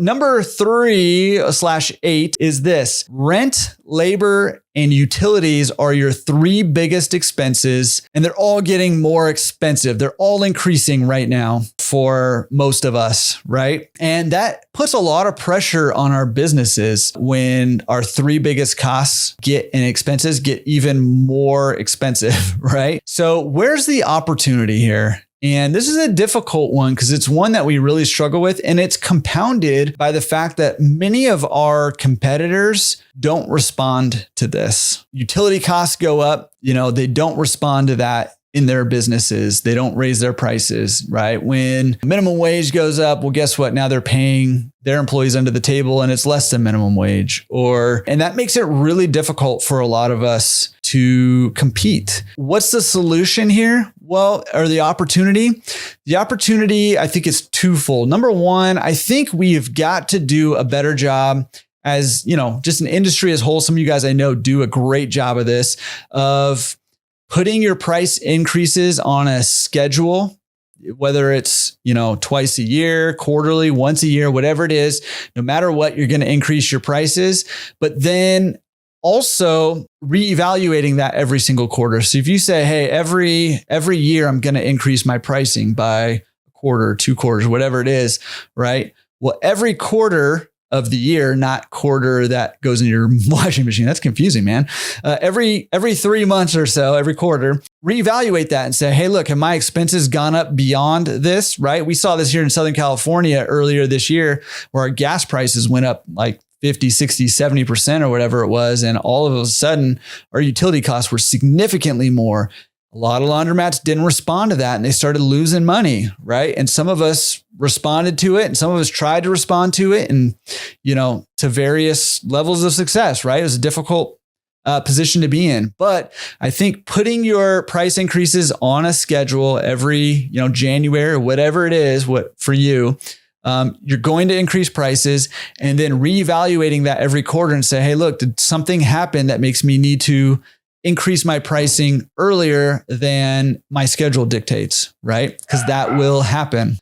Number 3/8 is this: rent, labor, and utilities are your 3 biggest expenses, and they're all getting more expensive. They're all increasing right now for most of us, right? And that puts a lot of pressure on our businesses when our 3 biggest costs and expenses get even more expensive, right? So where's the opportunity here? And this is a difficult one because it's one that we really struggle with. And it's compounded by the fact that many of our competitors don't respond to this. Utility costs go up, they don't respond to that in their businesses. They don't raise their prices, right? When minimum wage goes up, well, guess what? Now they're paying their employees under the table and it's less than minimum wage. And that makes it really difficult for a lot of us to compete. What's the solution here? Well, or the opportunity? The opportunity, I think, is twofold. Number one, I think we've got to do a better job as, just an industry as whole. Some of you guys I know do a great job of this, of putting your price increases on a schedule, whether it's, twice a year, quarterly, once a year, whatever it is, no matter what, you're going to increase your prices, but then also reevaluating that every single quarter. So if you say, hey, every year I'm going to increase my pricing by a quarter, 2 quarters, whatever it is, right? Well, every quarter of the year, not quarter that goes in your washing machine. That's confusing, man. Every 3 months or so, every quarter, reevaluate that and say, hey, look, have my expenses gone up beyond this, right? We saw this here in Southern California earlier this year where our gas prices went up like 50, 60, 70% or whatever it was. And all of a sudden, our utility costs were significantly more. A lot of laundromats didn't respond to that and they started losing money, right? And some of us responded to it and some of us tried to respond to it and, to various levels of success, right? It was a difficult position to be in. But I think putting your price increases on a schedule every, January or whatever it is, for you, you're going to increase prices and then reevaluating that every quarter and say, hey, look, did something happen that makes me need to increase my pricing earlier than my schedule dictates, right? Because that will happen.